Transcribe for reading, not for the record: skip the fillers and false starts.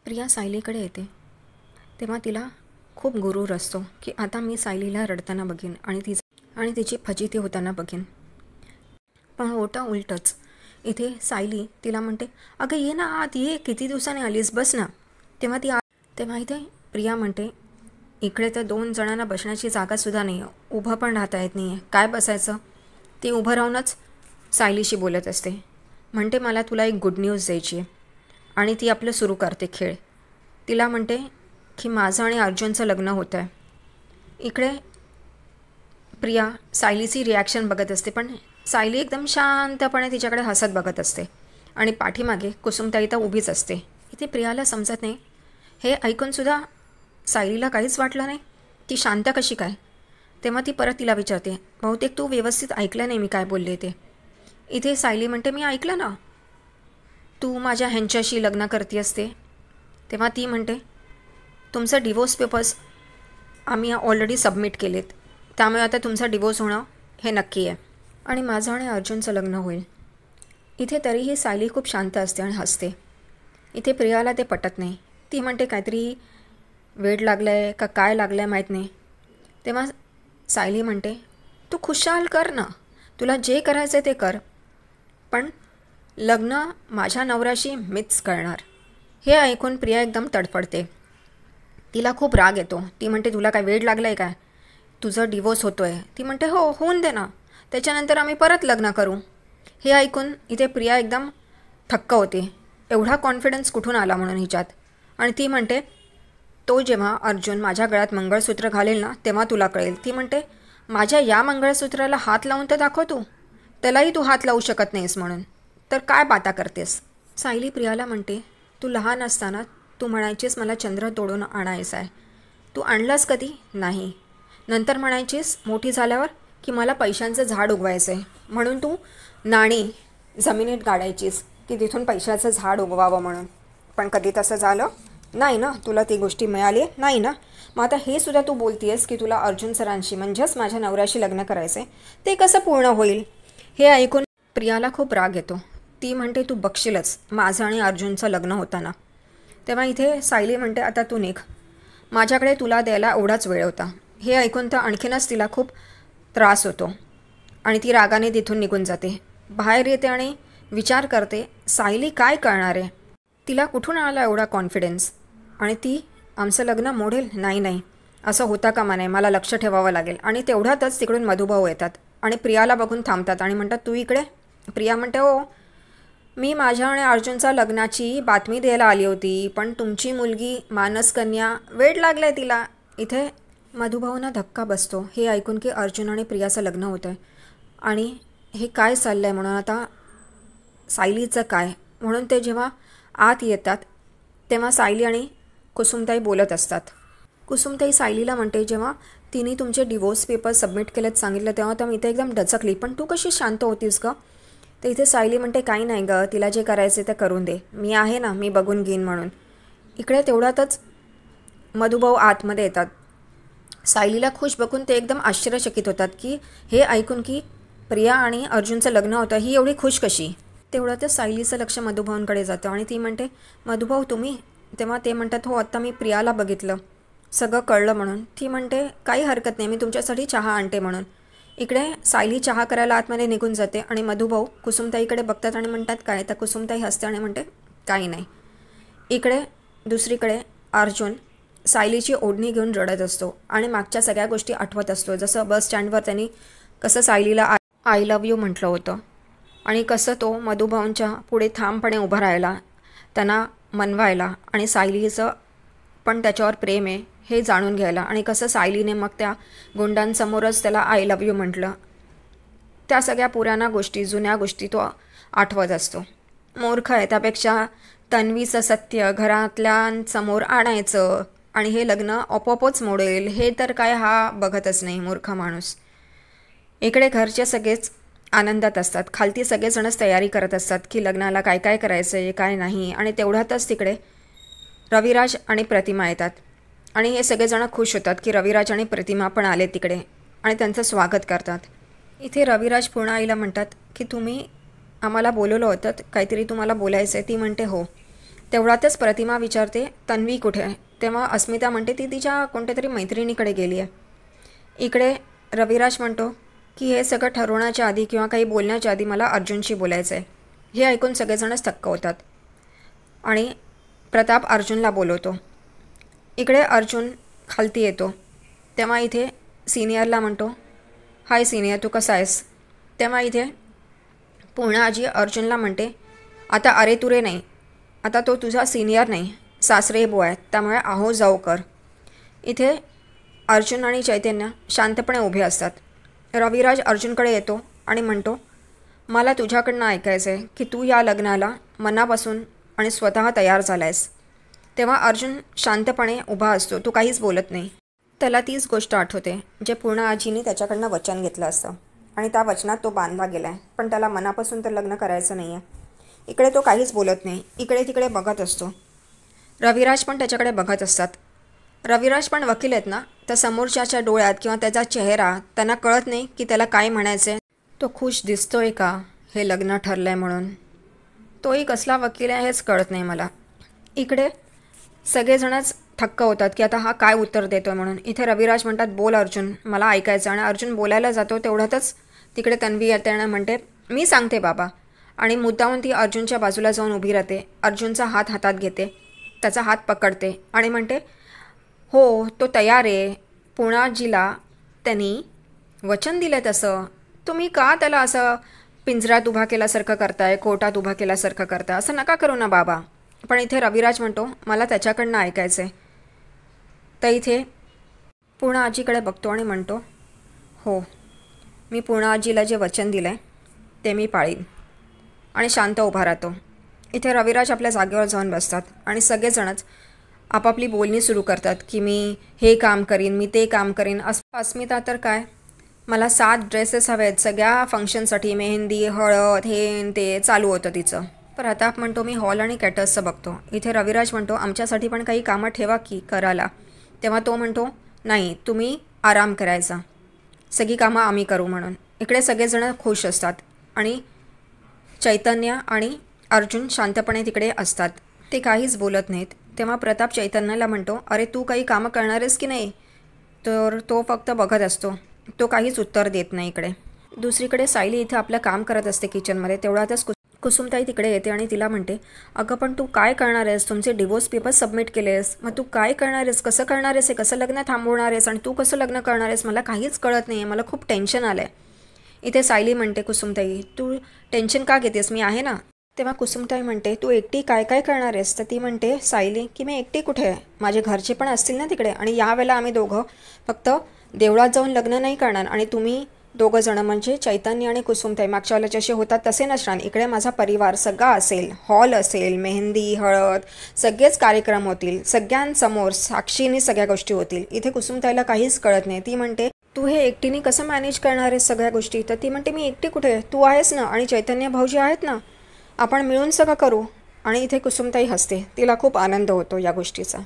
प्रिया सायलीकडे येते तेव्हा तिला खूप गुरूर असतो की आता मी सायलीला रडताना बघीन आणि तिची फजिती होताना बघीन. पण होतं उलटंच. इथे सायली तिला म्हणते, अगं ये ना आत, ये, किती दिवसांनी आलीस, बस ना. तेव्हा इथे प्रिया म्हणते, इकडे तर 2 जणांना बसण्याची जागासुद्धा नाही आहे, उभं पण राहता येत नाही आहे, काय बसायचं. ती उभं राहूनच सायलीशी बोलत असते. म्हणते मला तुला एक गुड न्यूज द्यायची आहे. आणि ती आपलं सुरू करते खेळ. तिला म्हणते की माझं आणि अर्जुनचं लग्न होतं आहे. इकडे प्रिया सायलीची रिॲक्शन बघत असते, पण सायली एकदम शांतपणे तिच्याकडे हसत बघत असते आणि पाठीमागे कुसुमताई तर उभीच असते. इथे प्रियाला समजत नाही. हे ऐकूनसुद्धा सायलीला काहीच वाटलं नाही. ती शांत कशी काय. तेव्हा ती परत तिला विचारते, बहुतेक तू व्यवस्थित ऐकलं नाही मी काय बोलले ते. इथे सायली म्हणते, मी ऐकलं ना, तू माझ्या ह्यांच्याशी लग्न करती असते. तेव्हा ती म्हणते, तुमचं डिवोर्स पेपर्स आम्ही ऑलरेडी सबमिट केलेत, त्यामुळे आता तुमचा डिवोर्स होणं हे नक्की आहे आणि माझं आणि अर्जुनचं लग्न होईल. इथे तरीही सायली खूप शांत असते आणि हसते. इथे प्रियाला ते पटत नाही. ती म्हणते काहीतरी वेड लागलं आहे का काय लागलं आहे माहीत नाही. तेव्हा सायली म्हणते, तू खुशाल कर ना, तुला जे करायचं ते कर, पण लग्न माझ्या नवऱ्याशी मीच करणार. हे ऐकून प्रिया एकदम तडफडते. तिला खूप राग येतो. ती म्हणते, तुला काय वेड लागलं आहे काय, तुझं डिवोर्स होतो आहे. ती म्हणते, हो होऊन दे ना, त्याच्यानंतर आम्ही परत लग्न करू. हे ऐकून इथे प्रिया एकदम थक्क होते. एवढा कॉन्फिडन्स कुठून आला म्हणून हिच्यात. आणि ती म्हणते, तो जेव्हा अर्जुन माझ्या गळ्यात मंगळसूत्र घालेल ना तेव्हा तुला कळेल. ती म्हणते, माझ्या या मंगळसूत्राला हात लावून तर दाखव तू, त्यालाही तू हात लावू शकत नाहीस म्हणून, तर काय बाता करतेस. सायली प्रियाला म्हणते, तू लहान असताना तू म्हणायचीस मला चंद्र तोडून आणायचा आहे, तू आणलास कधी नाही. नंतर म्हणायचीस मोठी झाल्यावर की मला पैशांचं झाड उगवायचं आहे, म्हणून तू नाणी जमिनीत गाडायचीस की तिथून पैशाचं झाड उगवावं म्हणून. पण कधी तसं झालं नाही ना, तुला ती गोष्टी मिळाली नाही ना. मग आता हे सुद्धा तू बोलतीयस की तुला अर्जुन सरांशी म्हणजेच माझ्या नवऱ्याशी लग्न करायचं आहे, ते कसं पूर्ण होईल. हे ऐकून प्रियाला खूप राग येतो. ती म्हणते, तू बघशीलच माझं आणि अर्जुनचं लग्न होताना. तेव्हा इथे सायली म्हणते, आता तू निघ, माझ्याकडे तुला द्यायला एवढाच वेळ होता. हे ऐकून तर आणखीनच तिला खूप त्रास होतो आणि ती रागाने तिथून निघून जाते. बाहेर येते आणि विचार करते, सायली काय करणार आहे, तिला कुठून आला एवढा कॉन्फिडन्स. आणि ती आमचं लग्न मोडेल, नाही असं होता कामा नाही, मला लक्ष ठेवावं लागेल. आणि तेवढ्यातच तिकडून मधुभाऊ येतात आणि प्रियाला बघून थांबतात आणि म्हणतात, तू इकडे. प्रिया म्हणते, हो मी माझ्या आणि अर्जुनचा लग्नाची बातमी द्यायला आली होती, पण तुमची मुलगी मानसकन्या वेड लागलं आहे तिला. इथे मधुभाऊंना धक्का बसतो हे ऐकून की अर्जुन आणि प्रियाचं लग्न होतं आहे आणि हे काय चाललं आहे म्हणून. आता सायलीचं काय म्हणून ते जेव्हा आत येतात तेव्हा सायली आणि कुसुमताई बोलत असतात. कुसुमताई सायलीला म्हणते, जेव्हा तिने तुमचे डिवोर्स पेपर सबमिट केलेत सांगितलं तेव्हा तर मी इथे एकदम डचकली, पण तू कशी शांत होतीस गं. तर इथे सायली म्हणते, काही नाही गं, तिला जे करायचे ते करून दे, मी आहे ना, मी बघून घेईन म्हणून. इकडे तेवढ्यातच मधुभाऊ आतमध्ये येतात. सायलीला खुश बघून ते एकदम आश्चर्यचकित होतात की हे ऐकून की प्रिया आणि अर्जुनचं लग्न होतं, ही एवढी खुश कशी. तेवढ्यातच सायलीचं लक्ष मधुभाऊंकडे जातं आणि ती म्हणते, मधुभाऊ तुम्ही. तेव्हा ते म्हणतात, हो आत्ता मी प्रियाला बघितलं, सगळं कळलं म्हणून. ती म्हणते, काही हरकत नाही, मी तुमच्यासाठी चहा आणते म्हणून. इकडे सायली चहा करायला आतमध्ये निघून जाते आणि मधुभाऊ कुसुमताईकडे बघतात आणि म्हणतात, काय. तर कुसुमताई हसते आणि म्हणते, काही नाही. इकडे दुसरीकडे अर्जुन सायलीची ओढणी घेऊन रडत असतो आणि मागच्या सगळ्या गोष्टी आठवत असतो. जसं बस स्टँडवर त्यांनी कसं सायलीला आय लव्ह यू म्हटलं होतं आणि कसं तो मधुभाऊंच्या पुढे ठामपणे उभा राहायला, त्यांना मनवायला आणि सायलीचं पण त्याच्यावर प्रेम आहे हे जाणून घ्यायला, आणि कसं सायलीने मग त्या गुंडांसमोरच त्याला आय लव्ह यू म्हटलं. त्या सगळ्या पुराण्या गोष्टी, जुन्या गोष्टी तो आठवत असतो. मूर्ख आहे, त्यापेक्षा तन्वीचं सत्य घरातल्यांसमोर आणायचं आणि हे लग्न आपोआपच मोडेल हे तर काय हा बघतच नाही, मूर्ख माणूस. इकडे घरचे सगळेच आनंदात असतात. खालती सगळेजणच तयारी करत असतात की लग्नाला काय काय करायचं आहे काय नाही. आणि तेवढ्यातच तिकडे रविराज आणि प्रतिमा येतात आणि हे सगळेजण खुश होतात की रविराज आणि प्रतिमा पण आले तिकडे आणि त्यांचं स्वागत करतात. इथे रविराज पूर्ण आईला म्हणतात की तुम्ही आम्हाला बोलवलं होतं, काहीतरी तुम्हाला बोलायचं आहे. ती म्हणते, हो. तेवढ्यातच प्रतिमा विचारते तन्वी कुठे आहे. तेव्हा अस्मिता म्हणते ती तिच्या कोणत्या तरी मैत्रिणीकडे गेली आहे. इकडे रविराज म्हणतो की हे सगळं ठरवण्याच्या आधी किंवा काही बोलण्याच्या आधी मला अर्जुनशी बोलायचं आहे. हे ऐकून सगळेजणच थक्क होतात आणि प्रताप अर्जुनला बोलवतो. इकडे अर्जुन खालती येतो. तेव्हा इथे सिनियरला म्हणतो, हाय सिनियर, तू कसा आहेस. तेव्हा इथे पूर्णा आजी अर्जुनला म्हणते, आता अरे तुरे नाही, आता तो तुझा सिनियर नाही, सासरे बुवा आहेत, त्यामुळे आहो जाऊ कर. इथे अर्जुन आणि चैतन्य शांतपणे उभे असतात. रविराज अर्जुनकडे येतो आणि म्हणतो, मला तुझ्याकडनं ऐकायचं आहे की तू या लग्नाला मनापासून आणि स्वतः तयार झाला आहेस. तेव्हा अर्जुन शांतपणे उभा असतो, तो काहीच बोलत नाही. त्याला तीच गोष्ट आठवते जे पूर्णा आजीने त्याच्याकडनं वचन घेतलं असतं आणि त्या वचनात तो बांधला गेला आहे, पण त्याला मनापासून तर लग्न करायचं नाही आहे. इकडे तो काहीच बोलत नाही, इकडे तिकडे बघत असतो. रविराज पण त्याच्याकडे बघत असतात. रविराज पण वकील आहेत ना, तर समोरच्याच्या डोळ्यात किंवा त्याचा चेहरा त्यांना कळत नाही की त्याला काय म्हणायचं आहे. तो खुश दिसतोय का हे लग्न ठरलं आहे म्हणून. तोही कसला वकील आहे हेच कळत नाही मला. इकडे सगळेजणच थक्क होतात की आता हा काय उत्तर देतो आहे म्हणून. इथे रविराज म्हणतात, बोल अर्जुन, मला ऐकायचं. आणि अर्जुन बोलायला जातो तेवढ्यातच तिकडे तन्वी येते आणि म्हणते, मी सांगते बाबा. आणि मुद्दाहून ती अर्जुनच्या बाजूला जाऊन उभी राहते. अर्जुनचा हात हातात घेते, त्याचा हात पकडते आणि म्हणते, हो तो तयार आहे. पूर्णाजीला त्यांनी वचन दिलं तसं. तुम्ही का त्याला असं पिंजऱ्यात उभा केल्यासारखं करताय, कोर्टात उभा केल्यासारखं करताय, असं नका करू ना बाबा. पण इथे रविराज म्हणतो, मला त्याच्याकडनं ऐकायचं आहे. तर इथे पूर्णा आजीकडे बघतो आणि म्हणतो, हो मी पूर्णा आजीला जे वचन दिलं आहे ते मी पाळीन. आणि शांत उभा राहतो. इथे रविराज आपल्या जागेवर जाऊन बसतात आणि सगळेजणच आपापली बोलणी सुरू करतात की मी हे काम करीन, मी ते काम करीन. अस्मिता तर काय, मला 7 ड्रेसेस हवे आहेत सगळ्या फंक्शनसाठी, मेहंदी, हळद, हे ते चालू होतं तिचं. प्रताप म्हणतो, मी हॉल आणि कॅटर्सचं बघतो. इथे रविराज म्हणतो, आमच्यासाठी पण काही कामं ठेवा की करायला. तेव्हा तो म्हणतो, नाही तुम्ही आराम करायचा, सगळी कामं आम्ही करू म्हणून. इकडे सगळेजण खुश असतात आणि चैतन्य आणि अर्जुन शांतपणे तिकडे असतात. ते काहीच बोलत नाहीत. तेव्हा प्रताप चैतन्याला म्हणतो, अरे तू काही कामं करणार आहेस की नाही. तर तो फक्त बघत असतो, तो काहीच उत्तर देत नाही. इकडे दुसरीकडे सायली इथे आपलं काम करत असते किचनमध्ये. तेवढ्यातच कुसुमताई तिकडे येते आणि तिला म्हणते, अगं पण तू काय करणार आहेस, तुमचे डिवोर्स पेपर्स सबमिट केले आहेस, मग तू काय करणार आहेस, कसं करणार आहेस, हे कसं लग्न थांबवणार आहेस आणि तू कसं लग्न करणार आहेस, मला काहीच कळत नाही आहे, मला खूप टेन्शन आलं आहे. इथे सायली म्हणते, कुसुमताई तू टेन्शन का घेतेस, मी आहे ना. तेव्हा कुसुमताई म्हणते, तू एकटी काय काय करणार आहेस. तर ती म्हणते सायली की मी एकटी कुठे आहे, माझे घरचे पण असतील ना तिकडे, आणि यावेळेला आम्ही दोघं फक्त देवळात जाऊन लग्न नाही करणार आणि तुम्ही दोघं जण म्हणजे चैतन्य आणि कुसुमताई मागच्या वेळेला जसे होतात तसे नसणार. इकडे माझा परिवार सगळा असेल, हॉल असेल, मेहंदी, हळद, सगळेच कार्यक्रम होतील, सगळ्यांसमोर साक्षीने सगळ्या गोष्टी होतील. इथे कुसुमताईला काहीच कळत नाही. ती म्हणते, तू हे एकटीने कसं मॅनेज करणार आहेस सगळ्या गोष्टी. तर ती म्हणते, मी एकटी कुठे, तू आहेस ना आणि चैतन्य भाऊजी आहेत ना, आपण मिळून सगळं करू. आणि इथे कुसुमताई हसते, तिला खूप आनंद होतो या गोष्टीचा.